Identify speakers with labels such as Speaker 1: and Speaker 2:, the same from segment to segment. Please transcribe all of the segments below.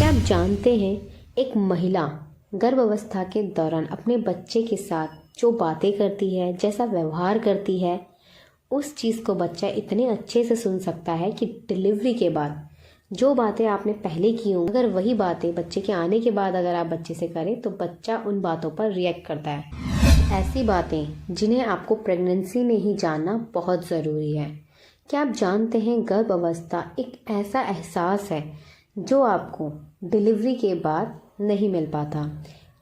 Speaker 1: क्या आप जानते हैं, एक महिला गर्भावस्था के दौरान अपने बच्चे के साथ जो बातें करती है, जैसा व्यवहार करती है, उस चीज़ को बच्चा इतने अच्छे से सुन सकता है कि डिलीवरी के बाद जो बातें आपने पहले की हों, अगर वही बातें बच्चे के आने के बाद अगर आप बच्चे से करें तो बच्चा उन बातों पर रिएक्ट करता है। ऐसी बातें जिन्हें आपको प्रेगनेंसी में ही जानना बहुत ज़रूरी है। क्या आप जानते हैं, गर्भावस्था एक ऐसा एहसास है जो आपको डिलीवरी के बाद नहीं मिल पाता।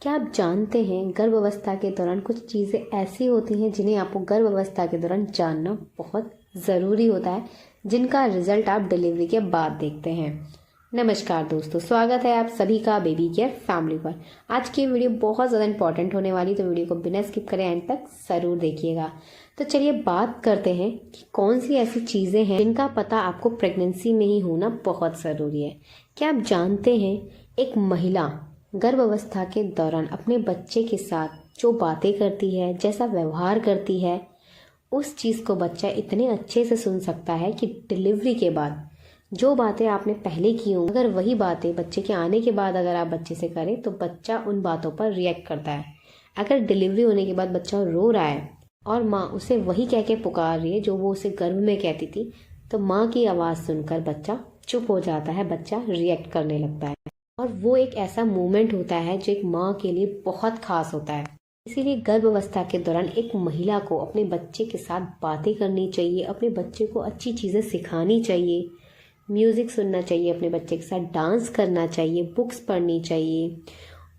Speaker 1: क्या आप जानते हैं, गर्भावस्था के दौरान कुछ चीज़ें ऐसी होती हैं जिन्हें आपको गर्भावस्था के दौरान जानना बहुत ज़रूरी होता है, जिनका रिजल्ट आप डिलीवरी के बाद देखते हैं। नमस्कार दोस्तों, स्वागत है आप सभी का बेबी केयर फैमिली पर। आज की वीडियो बहुत ज़्यादा इंपॉर्टेंट होने वाली, तो वीडियो को बिना स्किप करें एंड तक ज़रूर देखिएगा। तो चलिए बात करते हैं कि कौन सी ऐसी चीज़ें हैं जिनका पता आपको प्रेगनेंसी में ही होना बहुत ज़रूरी है। क्या आप जानते हैं, एक महिला गर्भावस्था के दौरान अपने बच्चे के साथ जो बातें करती है, जैसा व्यवहार करती है, उस चीज़ को बच्चा इतने अच्छे से सुन सकता है कि डिलीवरी के बाद जो बातें आपने पहले की हों, अगर वही बातें बच्चे के आने के बाद अगर आप बच्चे से करें तो बच्चा उन बातों पर रिएक्ट करता है। अगर डिलीवरी होने के बाद बच्चा रो रहा है और माँ उसे वही कह के पुकार रही है जो वो उसे गर्भ में कहती थी, तो माँ की आवाज़ सुनकर बच्चा चुप हो जाता है, बच्चा रिएक्ट करने लगता है। और वो एक ऐसा मोमेंट होता है जो एक माँ के लिए बहुत खास होता है। इसीलिए गर्भावस्था के दौरान एक महिला को अपने बच्चे के साथ बातें करनी चाहिए, अपने बच्चे को अच्छी चीज़ें सिखानी चाहिए, म्यूज़िक सुनना चाहिए, अपने बच्चे के साथ डांस करना चाहिए, बुक्स पढ़नी चाहिए,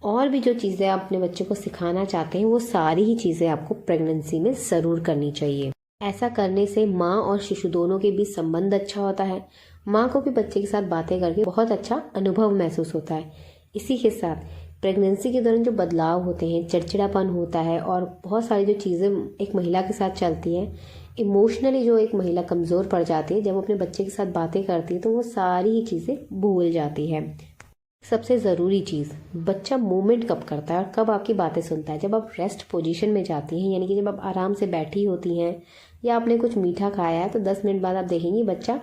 Speaker 1: और भी जो चीज़ें आप अपने बच्चे को सिखाना चाहते हैं वो सारी ही चीज़ें आपको प्रेगनेंसी में ज़रूर करनी चाहिए। ऐसा करने से माँ और शिशु दोनों के बीच संबंध अच्छा होता है। माँ को भी बच्चे के साथ बातें करके बहुत अच्छा अनुभव महसूस होता है। इसी के साथ प्रेगनेंसी के दौरान जो बदलाव होते हैं, चिड़चिड़ापन होता है और बहुत सारी जो चीज़ें एक महिला के साथ चलती हैं, इमोशनली जो एक महिला कमज़ोर पड़ जाती है, जब अपने बच्चे के साथ बातें करती है तो वो सारी ही चीज़ें भूल जाती है। सबसे ज़रूरी चीज़, बच्चा मूवमेंट कब करता है और कब आपकी बातें सुनता है। जब आप रेस्ट पोजीशन में जाती हैं, यानी कि जब आप आराम से बैठी होती हैं या आपने कुछ मीठा खाया है, तो 10 मिनट बाद आप देखेंगी बच्चा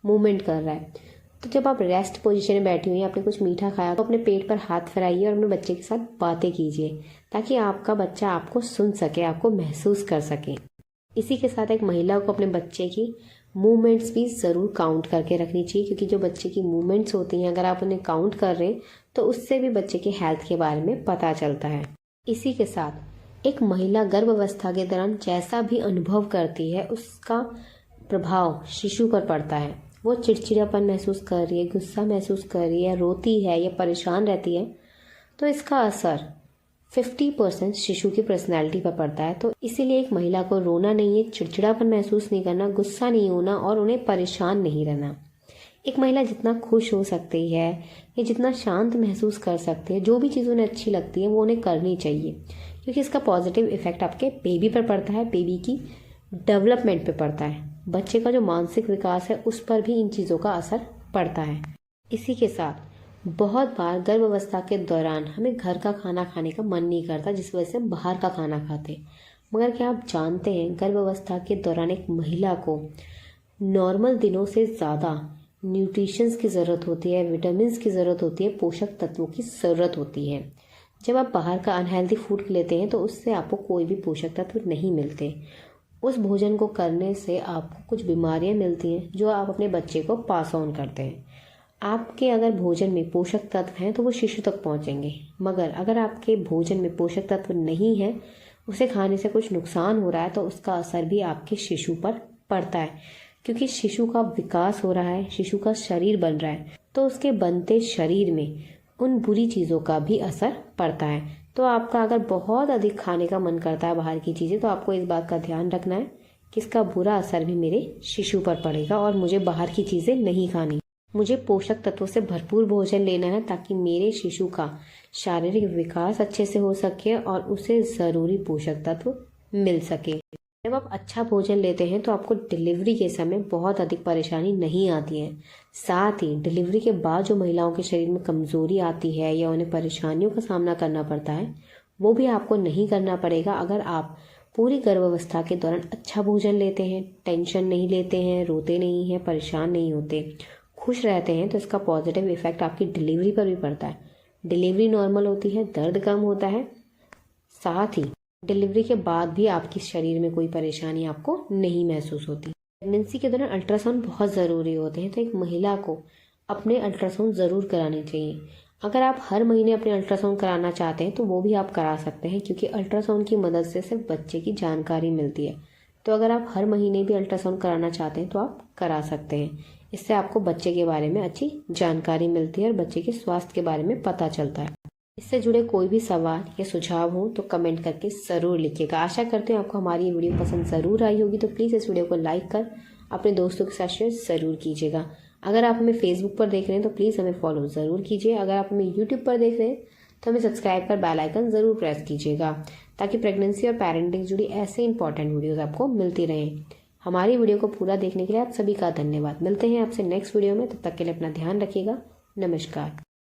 Speaker 1: मूवमेंट कर रहा है। तो जब आप रेस्ट पोजीशन में बैठी हुई हैं, आपने कुछ मीठा खाया, तो अपने पेट पर हाथ फैलाइए और अपने बच्चे के साथ बातें कीजिए, ताकि आपका बच्चा आपको सुन सके, आपको महसूस कर सके। इसी के साथ एक महिला को अपने बच्चे की मूवमेंट्स भी ज़रूर काउंट करके रखनी चाहिए, क्योंकि जो बच्चे की मूवमेंट्स होती हैं, अगर आप उन्हें काउंट कर रहे हैं तो उससे भी बच्चे के हेल्थ के बारे में पता चलता है। इसी के साथ एक महिला गर्भावस्था के दौरान जैसा भी अनुभव करती है, उसका प्रभाव शिशु पर पड़ता है। वो चिड़चिड़ापन महसूस कर रही है, गुस्सा महसूस कर रही है, रोती है या परेशान रहती है, तो इसका असर 50% शिशु की पर्सनैलिटी पर पड़ता है। तो इसीलिए एक महिला को रोना नहीं है, चिड़चिड़ापन महसूस नहीं करना, गुस्सा नहीं होना और उन्हें परेशान नहीं रहना। एक महिला जितना खुश हो सकती है या जितना शांत महसूस कर सकती है, जो भी चीज़ उन्हें अच्छी लगती है वो उन्हें करनी चाहिए, क्योंकि इसका पॉजिटिव इफेक्ट आपके बेबी पर पड़ता है, बेबी की डेवलपमेंट पे पड़ता है, बच्चे का जो मानसिक विकास है उस पर भी इन चीज़ों का असर पड़ता है। इसी के साथ बहुत बार गर्भावस्था के दौरान हमें घर का खाना खाने का मन नहीं करता, जिस वजह से हम बाहर का खाना खाते हैं। मगर क्या आप जानते हैं, गर्भावस्था के दौरान एक महिला को नॉर्मल दिनों से ज़्यादा न्यूट्रिशंस की ज़रूरत होती है, विटामिन्स की ज़रूरत होती है, पोषक तत्वों की ज़रूरत होती है। जब आप बाहर का अनहेल्दी फूड लेते हैं तो उससे आपको कोई भी पोषक तत्व नहीं मिलते। उस भोजन को करने से आपको कुछ बीमारियां मिलती हैं जो आप अपने बच्चे को पास ऑन करते हैं। आपके अगर भोजन में पोषक तत्व हैं तो वो शिशु तक पहुंचेंगे, मगर अगर आपके भोजन में पोषक तत्व नहीं है, उसे खाने से कुछ नुकसान हो रहा है, तो उसका असर भी आपके शिशु पर पड़ता है। क्योंकि शिशु का विकास हो रहा है, शिशु का शरीर बन रहा है, तो उसके बनते शरीर में उन बुरी चीज़ों का भी असर पड़ता है। तो आपका अगर बहुत अधिक खाने का मन करता है बाहर की चीज़ें, तो आपको इस बात का ध्यान रखना है कि इसका बुरा असर भी मेरे शिशु पर पड़ेगा और मुझे बाहर की चीज़ें नहीं खानी। मुझे पोषक तत्वों से भरपूर भोजन लेना है, ताकि मेरे शिशु का शारीरिक विकास अच्छे से हो सके और उसे ज़रूरी पोषक तत्व मिल सके। जब आप अच्छा भोजन लेते हैं तो आपको डिलीवरी के समय बहुत अधिक परेशानी नहीं आती है। साथ ही डिलीवरी के बाद जो महिलाओं के शरीर में कमज़ोरी आती है या उन्हें परेशानियों का सामना करना पड़ता है, वो भी आपको नहीं करना पड़ेगा अगर आप पूरी गर्भावस्था के दौरान अच्छा भोजन लेते हैं, टेंशन नहीं लेते हैं, रोते नहीं हैं, परेशान नहीं होते, खुश रहते हैं तो इसका पॉजिटिव इफेक्ट आपकी डिलीवरी पर भी पड़ता है। डिलीवरी नॉर्मल होती है, दर्द कम होता है, साथ ही डिलीवरी के बाद भी आपके शरीर में कोई परेशानी आपको नहीं महसूस होती। प्रेगनेंसी के दौरान अल्ट्रासाउंड बहुत ज़रूरी होते हैं, तो एक महिला को अपने अल्ट्रासाउंड ज़रूर कराने चाहिए। अगर आप हर महीने अपने अल्ट्रासाउंड कराना चाहते हैं तो वो भी आप करा सकते हैं, क्योंकि अल्ट्रासाउंड की मदद से सिर्फ बच्चे की जानकारी मिलती है। तो अगर आप हर महीने भी अल्ट्रासाउंड कराना चाहते हैं तो आप करा सकते हैं। इससे आपको बच्चे के बारे में अच्छी जानकारी मिलती है और बच्चे के स्वास्थ्य के बारे में पता चलता है। इससे जुड़े कोई भी सवाल या सुझाव हो तो कमेंट करके ज़रूर लिखिएगा। आशा करते हैं आपको हमारी ये वीडियो पसंद ज़रूर आई होगी, तो प्लीज़ इस वीडियो को लाइक कर अपने दोस्तों के साथ शेयर ज़रूर कीजिएगा। अगर आप हमें फेसबुक पर देख रहे हैं तो प्लीज़ हमें फॉलो ज़रूर कीजिए। अगर आप हमें यूट्यूब पर देख रहे हैं तो हमें सब्सक्राइब कर बेल आइकन ज़रूर प्रेस कीजिएगा, ताकि प्रेगनेंसी और पेरेंटिंग जुड़ी ऐसे इंपॉर्टेंट वीडियोज़ आपको मिलती रहें। हमारी वीडियो को पूरा देखने के लिए आप सभी का धन्यवाद। मिलते हैं आपसे नेक्स्ट वीडियो में, तब तक के लिए अपना ध्यान रखिएगा। नमस्कार।